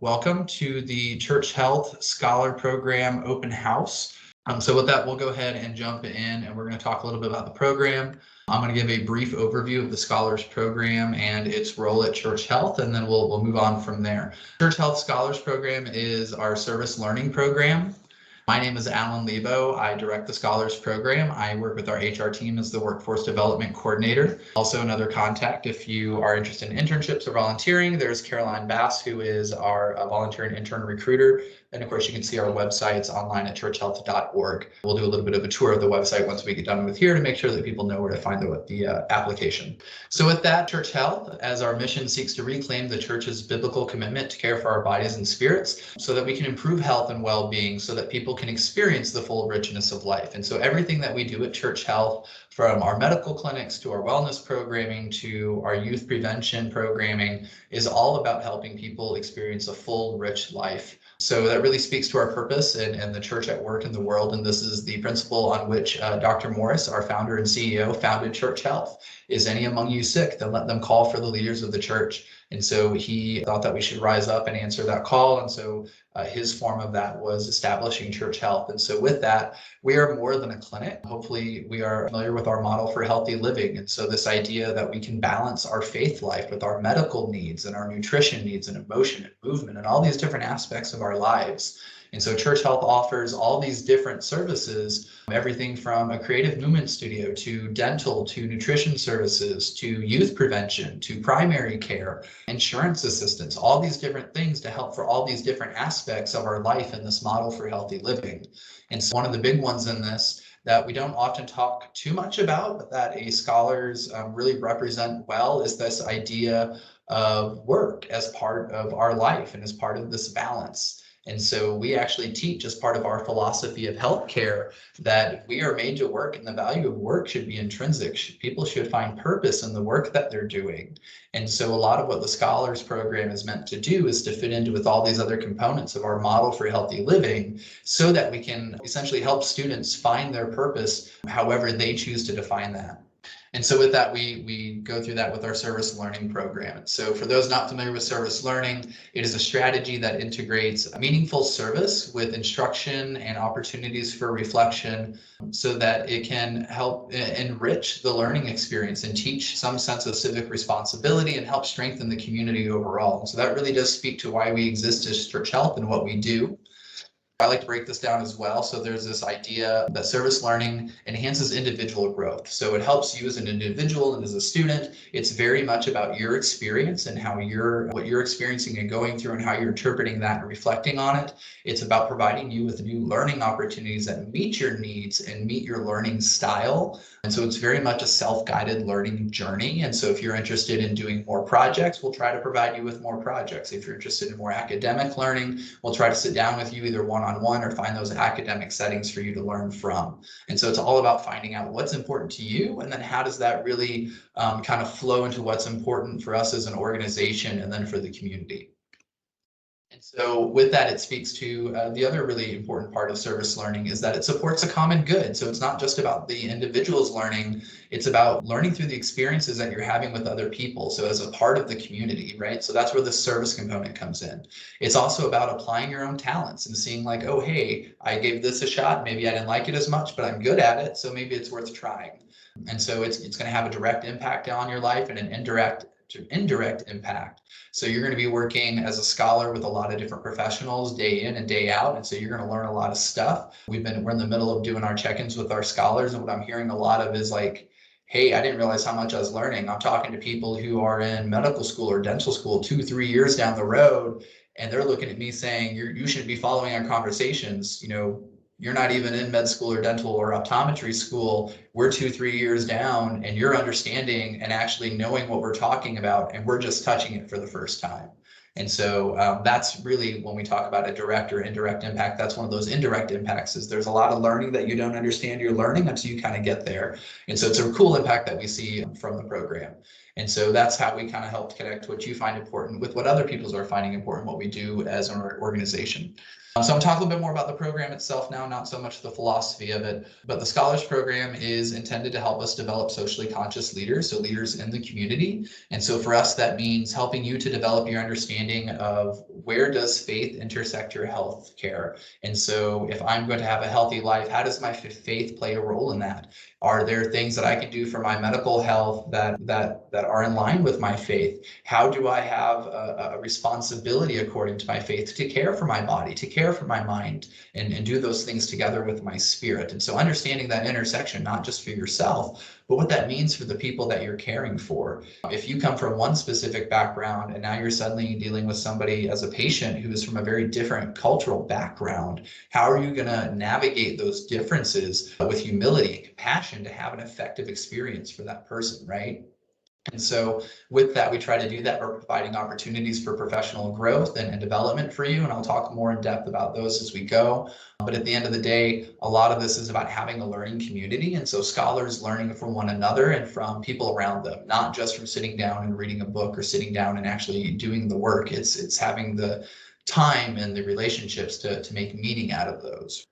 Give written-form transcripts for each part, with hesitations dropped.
Welcome to the Church Health Scholar Program Open House. So with that, we'll go ahead and jump in and we're going to talk a little bit about the program. I'm going to give a brief overview of the Scholars Program and its role at Church Health, and then we'll move on from there. Church Health Scholars Program is our service learning program. My name is Alan Lebo. I direct the Scholars Program. I work with our HR team as the Workforce Development Coordinator. Also another contact if you are interested in internships or volunteering. There's Caroline Bass, who is our volunteer and intern recruiter. And of course, you can see our websites online at churchhealth.org. We'll do a little bit of a tour of the website once we get done with here to make sure that people know where to find the application. So with that, Church Health, as our mission seeks to reclaim the church's biblical commitment to care for our bodies and spirits so that we can improve health and well-being so that people can experience the full richness of life. And so everything that we do at Church Health, from our medical clinics to our wellness programming to our youth prevention programming, is all about helping people experience a full, rich life. So that really speaks to our purpose and the church at work in the world. And this is the principle on which Dr. Morris, our founder and CEO, founded Church Health. Is any among you sick? Then let them call for the leaders of the church. And so he thought that we should rise up and answer that call. And so his form of that was establishing Church Health. And so with that, we are more than a clinic. Hopefully we are familiar with our model for healthy living. And so this idea that we can balance our faith life with our medical needs and our nutrition needs and emotion and movement and all these different aspects of our lives. And so Church Health offers all these different services, everything from a creative movement studio to dental to nutrition services to youth prevention to primary care, insurance assistance, all these different things to help for all these different aspects of our life in this model for healthy living. And so one of the big ones in this that we don't often talk too much about, but that scholars really represent well, is this idea of work as part of our life and as part of this balance. And so we actually teach, as part of our philosophy of healthcare, that we are made to work and the value of work should be intrinsic. People should find purpose in the work that they're doing. And so a lot of what the Scholars Program is meant to do is to fit into with all these other components of our model for healthy living so that we can essentially help students find their purpose however they choose to define that. And so with that, we go through that with our service learning program. So for those not familiar with service learning, it is a strategy that integrates meaningful service with instruction and opportunities for reflection so that it can help enrich the learning experience and teach some sense of civic responsibility and help strengthen the community overall. So that really does speak to why we exist as Church Health and what we do. I like to break this down as well. So there's this idea that service learning enhances individual growth. So it helps you as an individual and as a student. It's very much about your experience and how what you're experiencing and going through and how you're interpreting that and reflecting on it. It's about providing you with new learning opportunities that meet your needs and meet your learning style. And so it's very much a self-guided learning journey. And so if you're interested in doing more projects, we'll try to provide you with more projects. If you're interested in more academic learning, we'll try to sit down with you either one-on-one or find those academic settings for you to learn from. And so it's all about finding out what's important to you, and then how does that really kind of flow into what's important for us as an organization and then for the community. And so with that, it speaks to the other really important part of service learning is that it supports a common good. So it's not just about the individual's learning, it's about learning through the experiences that you're having with other people. So as a part of the community, right? So that's where the service component comes in. It's also about applying your own talents and seeing like, oh, hey, I gave this a shot. Maybe I didn't like it as much, but I'm good at it. So maybe it's worth trying. And so it's going to have a direct impact on your life and an indirect impact. So you're going to be working as a scholar with a lot of different professionals day in and day out. And so you're going to learn a lot of stuff. We're in the middle of doing our check-ins with our scholars. And what I'm hearing a lot of is like, hey, I didn't realize how much I was learning. I'm talking to people who are in medical school or dental school 2-3 years down the road. And they're looking at me saying, you should be following our conversations. You're not even in med school or dental or optometry school. We're 2-3 years down and you're understanding and actually knowing what we're talking about, and we're just touching it for the first time. And so that's really when we talk about a direct or indirect impact, that's one of those indirect impacts is there's a lot of learning that you don't understand you're learning until you kind of get there. And so it's a cool impact that we see from the program. And so that's how we kind of help connect what you find important with what other people are finding important, what we do as an organization. So I'm talking a little bit more about the program itself now, not so much the philosophy of it, but the Scholars Program is intended to help us develop socially conscious leaders, so leaders in the community. And so for us, that means helping you to develop your understanding of where does faith intersect your health care. And so if I'm going to have a healthy life, how does my faith play a role in that? Are there things that I can do for my medical health that are in line with my faith? How do I have a responsibility according to my faith to care for my body, to care for my mind, and do those things together with my spirit? And so understanding that intersection, not just for yourself, but what that means for the people that you're caring for. If you come from one specific background and now you're suddenly dealing with somebody as a patient who is from a very different cultural background, how are you going to navigate those differences with humility and compassion to have an effective experience for that person, right? And so with that, we try to do that by providing opportunities for professional growth and development for you. And I'll talk more in depth about those as we go. But at the end of the day, a lot of this is about having a learning community. And so scholars learning from one another and from people around them, not just from sitting down and reading a book or sitting down and actually doing the work. It's having the time and the relationships to make meaning out of those.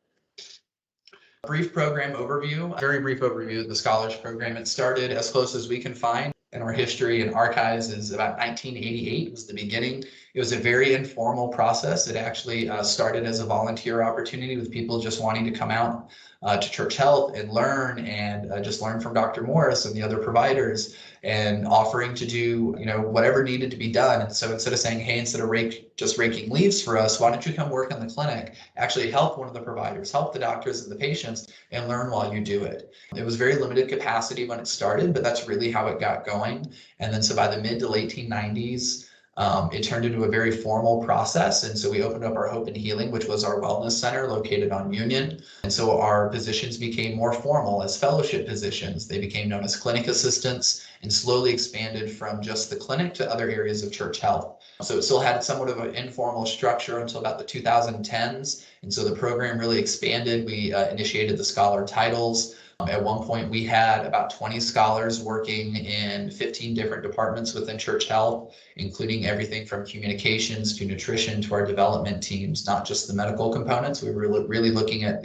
Brief program overview, very brief overview of the Scholars Program. It started as close as we can find in our history and archives is about 1988 was the beginning. It was a very informal process. It actually started as a volunteer opportunity with people just wanting to come out to Church Health and learn and just learn from Dr. Morris and the other providers and offering to do, whatever needed to be done. And so instead of saying, hey, instead of just raking leaves for us, why don't you come work in the clinic, actually help one of the providers, help the doctors and the patients and learn while you do it. It was very limited capacity when it started, but that's really how it got going. And then so by the mid to late 1990s, it turned into a very formal process. And so we opened up our Hope and Healing, which was our wellness center located on Union. And so our positions became more formal as fellowship positions. They became known as clinic assistants and slowly expanded from just the clinic to other areas of Church Health. So it still had somewhat of an informal structure until about the 2010s. And so the program really expanded. We initiated the scholar titles. At one point, we had about 20 scholars working in 15 different departments within Church Health, including everything from communications to nutrition to our development teams, not just the medical components. We were really looking at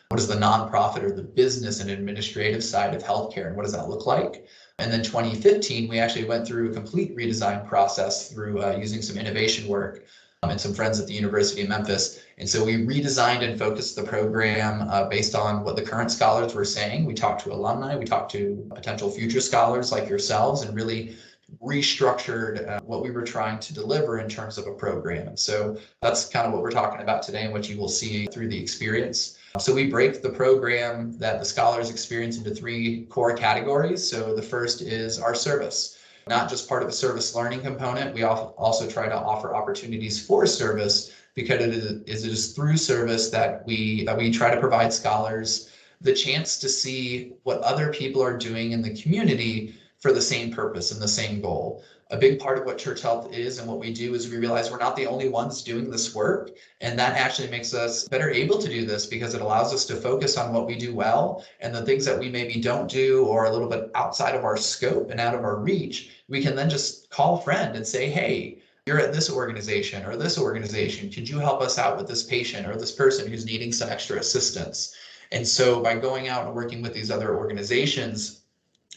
what is the nonprofit or the business and administrative side of healthcare and what does that look like? And then 2015, we actually went through a complete redesign process through using some innovation work and some friends at the University of Memphis. And so we redesigned and focused the program based on what the current scholars were saying. We talked to alumni, we talked to potential future scholars like yourselves, and really restructured what we were trying to deliver in terms of a program. And so that's kind of what we're talking about today and what you will see through the experience. So we break the program that the scholars experience into 3 core categories. So the first is our service. Not just part of the service learning component, we also try to offer opportunities for service because it is through service that we try to provide scholars the chance to see what other people are doing in the community for the same purpose and the same goal. A big part of what Church Health is and what we do is we realize we're not the only ones doing this work. And that actually makes us better able to do this because it allows us to focus on what we do well, and the things that we maybe don't do or a little bit outside of our scope and out of our reach, we can then just call a friend and say, hey, you're at this organization or this organization. Could you help us out with this patient or this person who's needing some extra assistance? And so by going out and working with these other organizations,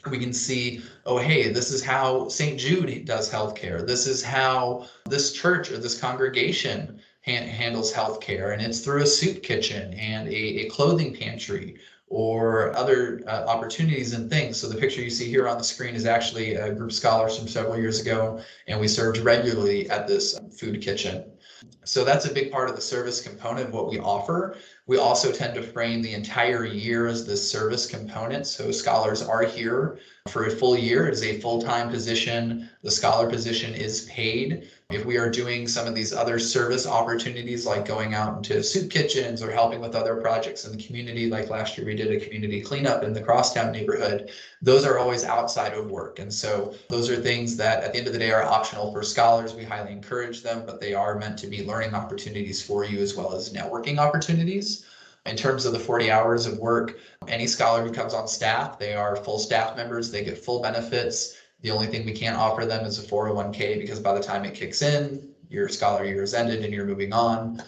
we can see, oh, hey, this is how St. Jude does healthcare. This is how this church or this congregation handles healthcare, and it's through a soup kitchen and a clothing pantry or other opportunities and things. So the picture you see here on the screen is actually a group of scholars from several years ago, and we served regularly at this food kitchen. So that's a big part of the service component of what we offer. We also tend to frame the entire year as this service component. So scholars are here for a full year. It is a full-time position. The scholar position is paid. If we are doing some of these other service opportunities, like going out into soup kitchens or helping with other projects in the community, like last year we did a community cleanup in the Crosstown neighborhood, those are always outside of work. And so those are things that at the end of the day are optional for scholars. We highly encourage them, but they are meant to be learning opportunities for you as well as networking opportunities. In terms of the 40 hours of work, any scholar who comes on staff, they are full staff members, they get full benefits. The only thing we can't offer them is a 401k because by the time it kicks in, your scholar year is ended and you're moving on.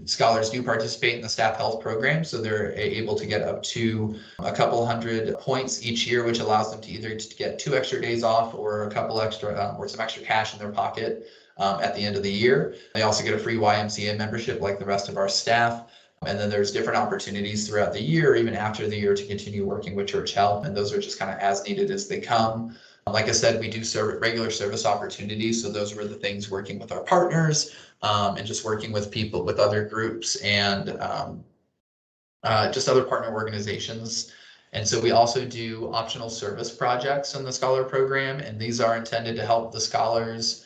Scholars do participate in the staff health program, so they're able to get up to a couple hundred points each year, which allows them to either get 2 extra days off or a couple extra or some extra cash in their pocket at the end of the year. They also get a free YMCA membership like the rest of our staff. And then there's different opportunities throughout the year, even after the year, to continue working with Church Health. And those are just kind of as needed as they come. Like I said, we do regular service opportunities. So those were the things working with our partners and just working with people, with other groups and just other partner organizations. And so we also do optional service projects in the Scholar program. And these are intended to help the scholars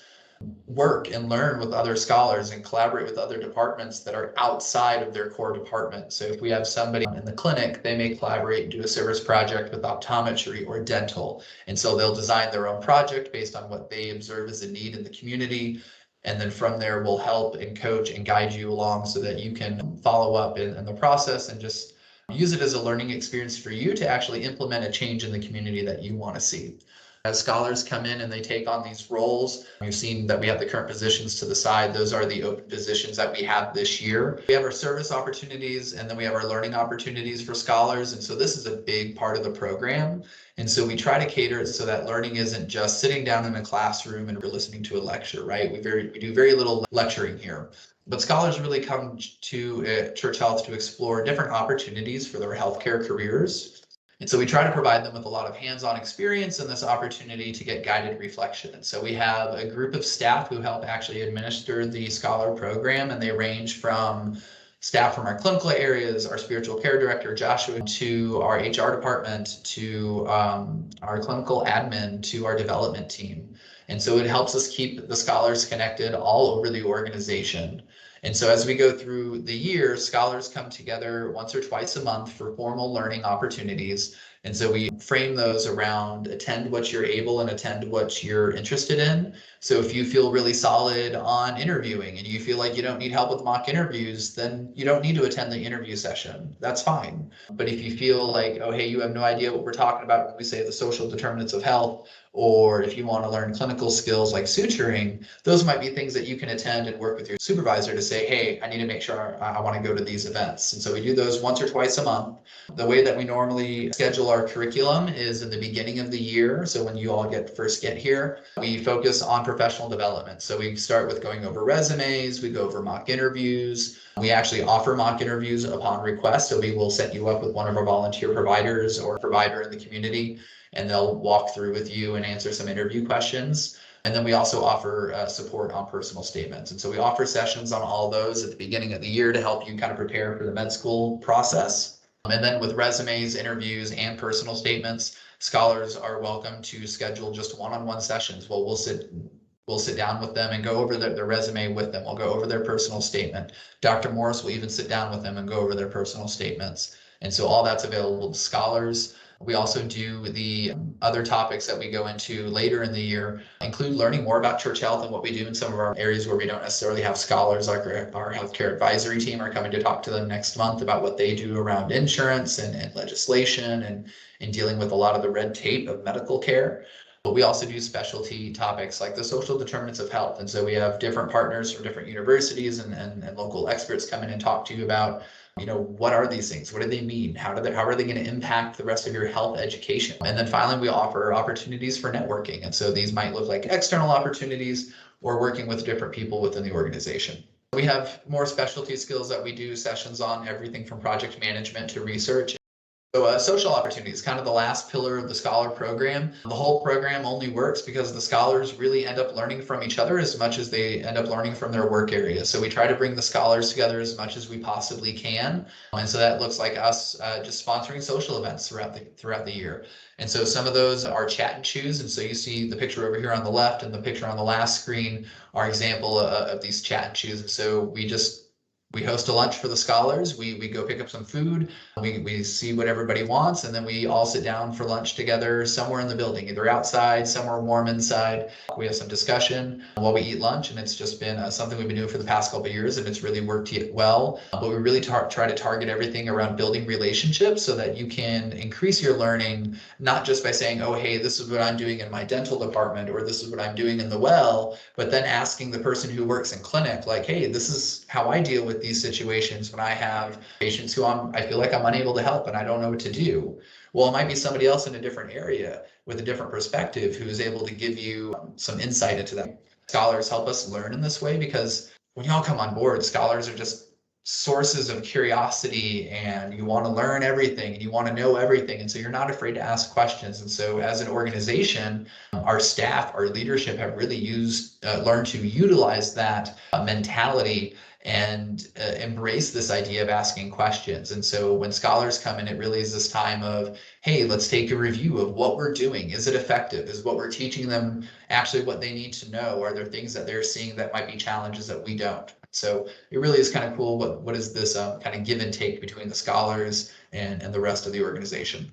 work and learn with other scholars and collaborate with other departments that are outside of their core department. So if we have somebody in the clinic, they may collaborate and do a service project with optometry or dental. And so they'll design their own project based on what they observe as a need in the community. And then from there, we'll help and coach and guide you along so that you can follow up in the process and just use it as a learning experience for you to actually implement a change in the community that you want to see. As scholars come in and they take on these roles, you've seen that we have the current positions to the side. Those are the open positions that we have this year. We have our service opportunities and then we have our learning opportunities for scholars. And so this is a big part of the program. And so we try to cater it so that learning isn't just sitting down in a classroom and we're listening to a lecture, right? We do very little lecturing here. But scholars really come to Church Health to explore different opportunities for their healthcare careers. And so we try to provide them with a lot of hands-on experience and this opportunity to get guided reflection. And so we have a group of staff who help actually administer the Scholar program, and they range from staff from our clinical areas, our spiritual care director, Joshua, to our HR department, to our clinical admin, to our development team. And so it helps us keep the scholars connected all over the organization. And so as we go through the year, scholars come together once or twice a month for formal learning opportunities. And so we frame those around attend what you're able and attend what you're interested in. So if you feel really solid on interviewing and you feel like you don't need help with mock interviews, then you don't need to attend the interview session. That's fine. But if you feel like, oh, hey, you have no idea what we're talking about when we say the social determinants of health, or if you want to learn clinical skills like suturing, those might be things that you can attend and work with your supervisor to say, hey, I need to make sure I want to go to these events. And so we do those once or twice a month. The way that we normally schedule our curriculum is in the beginning of the year. So when you all first get here, we focus on professional development. So we start with going over resumes, we go over mock interviews. We actually offer mock interviews upon request. So we will set you up with one of our volunteer providers or provider in the community, and they'll walk through with you and answer some interview questions. And then we also offer support on personal statements. And so we offer sessions on all those at the beginning of the year to help you kind of prepare for the med school process. And then with resumes, interviews, and personal statements, scholars are welcome to schedule just one-on-one sessions. Well, we'll sit down with them and go over their resume with them. We'll go over their personal statement. Dr. Morris will even sit down with them and go over their personal statements. And so all that's available to scholars. We also do the other topics that we go into later in the year, include learning more about Church Health and what we do in some of our areas where we don't necessarily have scholars. Like our healthcare advisory team are coming to talk to them next month about what they do around insurance and legislation and dealing with a lot of the red tape of medical care. But we also do specialty topics like the social determinants of health. And so we have different partners from different universities and local experts come in and talk to you about, what are these things? What do they mean? How are they going to impact the rest of your health education? And then finally, we offer opportunities for networking. And so these might look like external opportunities or working with different people within the organization. We have more specialty skills that we do sessions on, everything from project management to research. So social opportunities, kind of the last pillar of the Scholar program. The whole program only works because the scholars really end up learning from each other as much as they end up learning from their work areas. So we try to bring the scholars together as much as we possibly can. And so that looks like us just sponsoring social events throughout the year. And so some of those are chat and choose. And so you see the picture over here on the left and the picture on the last screen are example of these chat and choose. And so we just We host a lunch for the scholars. We go pick up some food. We see what everybody wants, and then we all sit down for lunch together somewhere in the building, either outside, somewhere warm inside. We have some discussion while we eat lunch, and it's just been something we've been doing for the past couple of years, and it's really worked well. But we really try to target everything around building relationships so that you can increase your learning, not just by saying, oh, hey, this is what I'm doing in my dental department, or this is what I'm doing in the well, but then asking the person who works in clinic, like, hey, this is how I deal with these situations when I have patients who I feel like I'm unable to help and I don't know what to do. Well, it might be somebody else in a different area with a different perspective who is able to give you some insight into that. Scholars help us learn in this way because when y'all come on board, scholars are just sources of curiosity, and you want to learn everything and you want to know everything, and so you're not afraid to ask questions. And so as an organization, our staff, our leadership have really learned to utilize that mentality and embrace this idea of asking questions. And so when scholars come in, it really is this time of, hey, let's take a review of what we're doing. Is it effective? Is what we're teaching them actually what they need to know? Are there things that they're seeing that might be challenges that we don't? So it really is kind of cool. What is this kind of give and take between the scholars and the rest of the organization?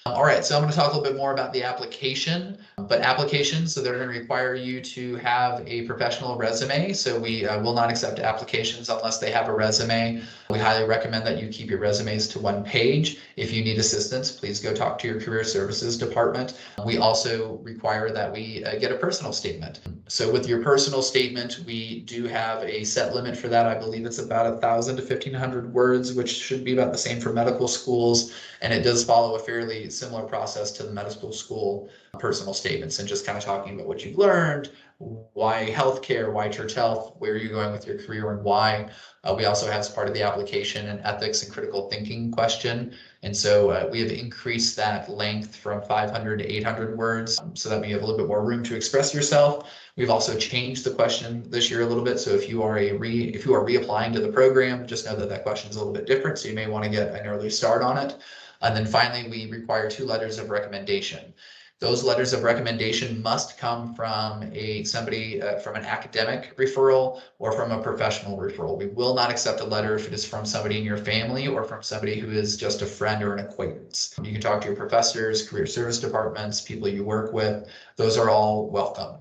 All right, so I'm going to talk a little bit more about the application, but applications, so they're going to require you to have a professional resume. So we will not accept applications unless they have a resume. We highly recommend that you keep your resumes to 1 page. If you need assistance, please go talk to your career services department. We also require that we get a personal statement. So with your personal statement, we do have a set limit for that. I believe it's about 1,000 to 1,500 words, which should be about the same for medical schools. And it does follow a fairly similar process to the medical school personal statements, and just kind of talking about what you've learned, why healthcare, why church health, where are you going with your career, and why. We also have, as part of the application, an ethics and critical thinking question. And so we have increased that length from 500 to 800 words so that you have a little bit more room to express yourself. We've also changed the question this year a little bit. So if you are reapplying to the program, just know that that question is a little bit different. So you may want to get an early start on it. And then finally, we require 2 letters of recommendation. Those letters of recommendation must come from somebody from an academic referral or from a professional referral. We will not accept a letter if it is from somebody in your family or from somebody who is just a friend or an acquaintance. You can talk to your professors, career service departments, people you work with. Those are all welcome.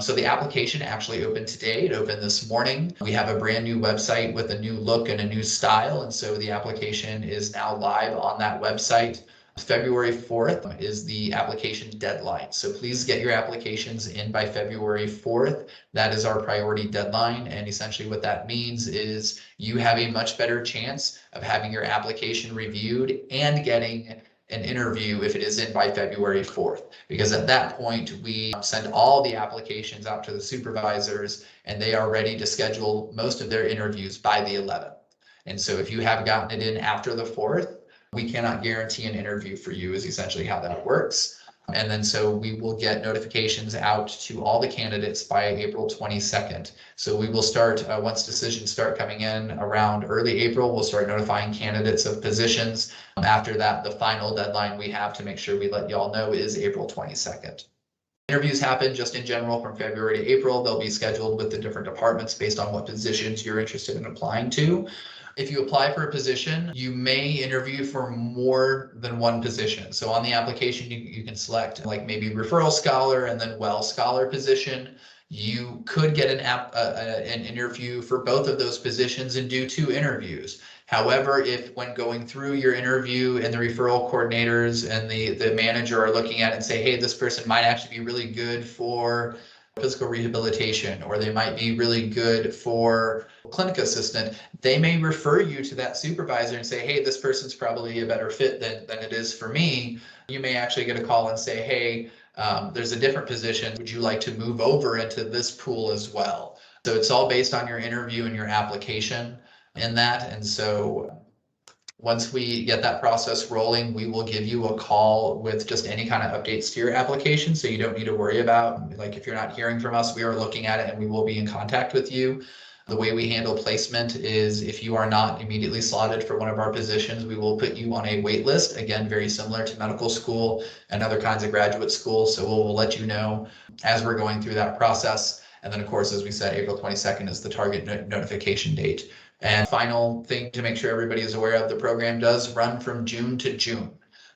So the application actually opened today. It opened this morning. We have a brand new website with a new look and a new style. And so the application is now live on that website. February 4th is the application deadline. So please get your applications in by February 4th. That is our priority deadline. And essentially what that means is you have a much better chance of having your application reviewed and getting an interview if it is in by February 4th, because at that point we send all the applications out to the supervisors and they are ready to schedule most of their interviews by the 11th. And so if you have gotten it in after the 4th, we cannot guarantee an interview for you, is essentially how that works. And then so we will get notifications out to all the candidates by April 22nd. So we will start, once decisions start coming in around early April, we'll start notifying candidates of positions. After that, the final deadline we have to make sure we let y'all know is April 22nd. Interviews happen just in general from February to April. They'll be scheduled with the different departments based on what positions you're interested in applying to. If you apply for a position, you may interview for more than 1 position. So on the application, you can select like maybe referral scholar and then well scholar position. You could get an interview for both of those positions and do 2 interviews. However, if when going through your interview and the referral coordinators and the manager are looking at it and say, hey, this person might actually be really good for physical rehabilitation, or they might be really good for clinic assistant, they may refer you to that supervisor and say, hey, this person's probably a better fit than it is for me. You may actually get a call and say, hey, there's a different position. Would you like to move over into this pool as well? So it's all based on your interview and your application in that. And so once we get that process rolling, we will give you a call with just any kind of updates to your application. So you don't need to worry about, like, if you're not hearing from us, we are looking at it and we will be in contact with you. The way we handle placement is if you are not immediately slotted for one of our positions, we will put you on a wait list. Again, very similar to medical school and other kinds of graduate schools. So we'll let you know as we're going through that process. And then, of course, as we said, April 22nd is the target notification date. And final thing to make sure everybody is aware of, the program does run from June to June.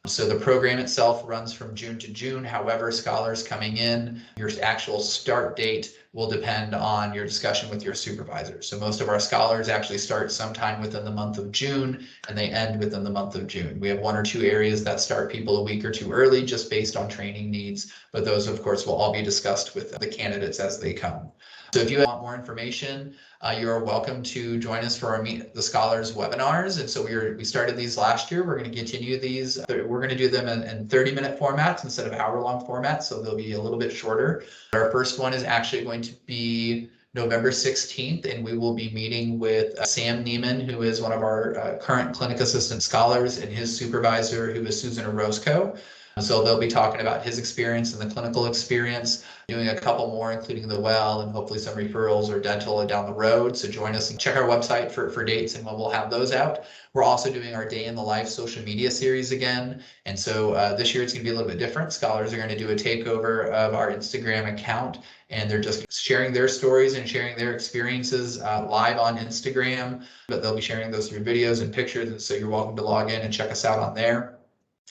So the program itself runs from June to June. However, scholars coming in, your actual start date will depend on your discussion with your supervisor. So most of our scholars actually start sometime within the month of June and they end within the month of June. We have 1 or 2 areas that start people a week or 2 early just based on training needs, but those of course will all be discussed with the candidates as they come. So if you want more information, you're welcome to join us for our Meet the Scholars webinars. And so we started these last year. We're going to continue these. We're going to do them in 30-minute formats instead of hour-long formats, so they'll be a little bit shorter. Our first one is actually going to be November 16th, and we will be meeting with Sam Neiman, who is one of our current clinic assistant scholars, and his supervisor, who is Susan Orozco. So they'll be talking about his experience and the clinical experience, doing a couple more, including the well and hopefully some referrals or dental down the road. So join us and check our website for dates and when we'll have those out. We're also doing our Day in the Life social media series again. And so this year it's going to be a little bit different. Scholars are going to do a takeover of our Instagram account, and they're just sharing their stories and sharing their experiences live on Instagram, but they'll be sharing those through videos and pictures. And so you're welcome to log in and check us out on there.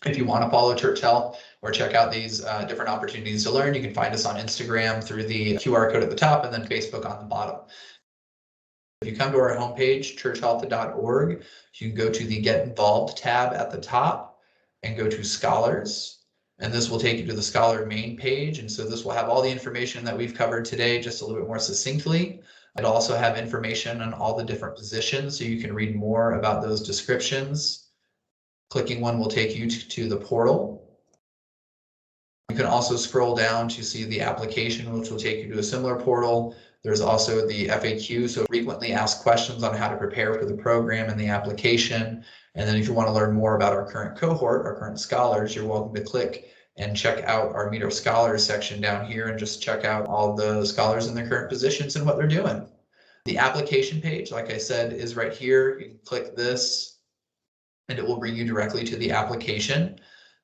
If you want to follow Church Health or check out these different opportunities to learn, you can find us on Instagram through the QR code at the top and then Facebook on the bottom. If you come to our homepage, churchhealth.org, you can go to the Get Involved tab at the top and go to Scholars. And this will take you to the Scholar main page. And so this will have all the information that we've covered today, just a little bit more succinctly. It'll also have information on all the different positions, so you can read more about those descriptions. Clicking one will take you to the portal. You can also scroll down to see the application, which will take you to a similar portal. There's also the FAQ, so frequently asked questions on how to prepare for the program and the application. And then if you want to learn more about our current cohort, our current scholars, you're welcome to click and check out our Meet Our Scholars section down here and just check out all the scholars in their current positions and what they're doing. The application page, like I said, is right here. You can click this and it will bring you directly to the application.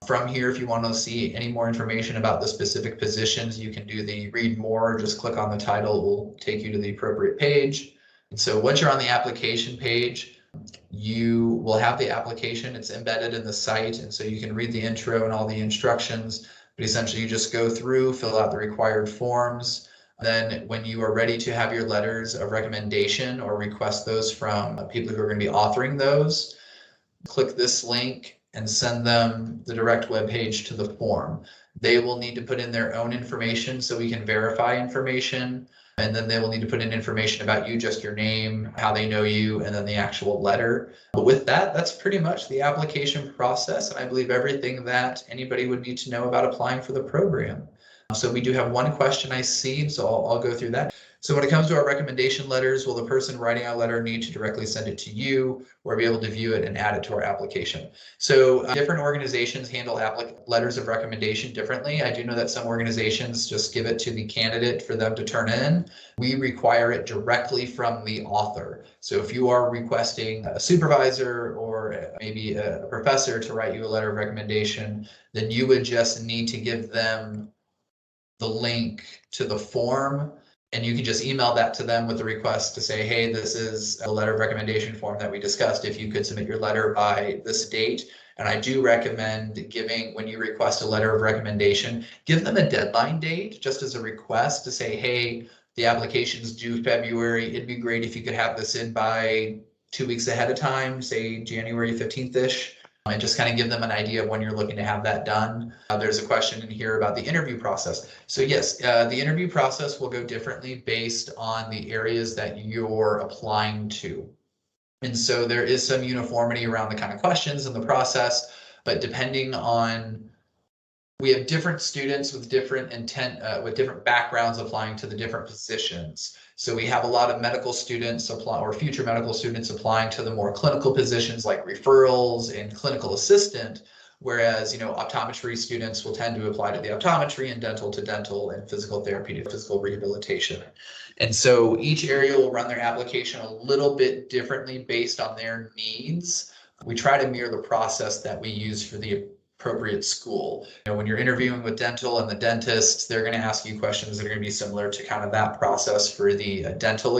From here, if you want to see any more information about the specific positions, you can do the read more, just click on the title, it will take you to the appropriate page. And so once you're on the application page, you will have the application, it's embedded in the site, and so you can read the intro and all the instructions, but essentially you just go through, fill out the required forms. Then when you are ready to have your letters of recommendation or request those from people who are going to be authoring those, click this link and send them the direct web page to the form. They will need to put in their own information so we can verify information. And then they will need to put in information about you, just your name, how they know you, and then the actual letter. But with that, that's pretty much the application process. And I believe everything that anybody would need to know about applying for the program. So we do have one question I see, so I'll go through that. So when it comes to our recommendation letters, will the person writing our letter need to directly send it to you or be able to view it and add it to our application? So different organizations handle letters of recommendation differently. I do know that some organizations just give it to the candidate for them to turn in. We require it directly from the author. So if you are requesting a supervisor or maybe a professor to write you a letter of recommendation, then you would just need to give them the link to the form, and you can just email that to them with the request to say, hey, this is a letter of recommendation form that we discussed. If you could submit your letter by this date. And I do recommend giving, when you request a letter of recommendation, give them a deadline date just as a request to say, hey, the application's due February. It'd be great if you could have this in by 2 weeks ahead of time, say January 15th-ish. And just kind of give them an idea of when you're looking to have that done. There's a question in here about the interview process. So yes, the interview process will go differently based on the areas that you're applying to. And so there is some uniformity around the kind of questions and the process, but depending on, we have different students with different intent, with different backgrounds applying to the different positions. So we have a lot of medical students apply, or future medical students applying to the more clinical positions like referrals and clinical assistant, whereas, optometry students will tend to apply to the optometry and dental to dental and physical therapy to physical rehabilitation. And so each area will run their application a little bit differently based on their needs. We try to mirror the process that we use for appropriate school. When you're interviewing with dental and the dentist, they're going to ask you questions that are going to be similar to kind of that process for the dental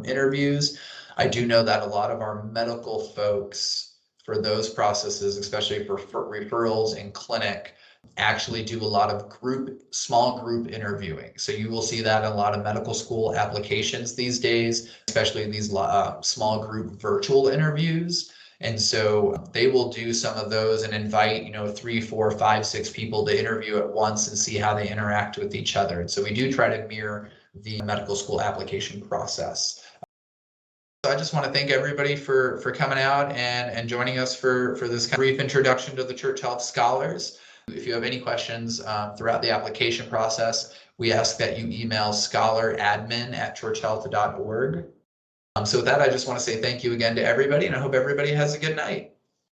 interviews. I do know that a lot of our medical folks, for those processes, especially for referrals in clinic, actually do a lot of small group interviewing. So you will see that in a lot of medical school applications these days, especially these small group virtual interviews. And so they will do some of those and invite, 3, 4, 5, 6 people to interview at once and see how they interact with each other. And so we do try to mirror the medical school application process. So I just want to thank everybody for coming out and joining us for this kind of brief introduction to the Church Health Scholars. If you have any questions throughout the application process, we ask that you email scholaradmin@churchhealth.org. So with that, I just want to say thank you again to everybody, and I hope everybody has a good night.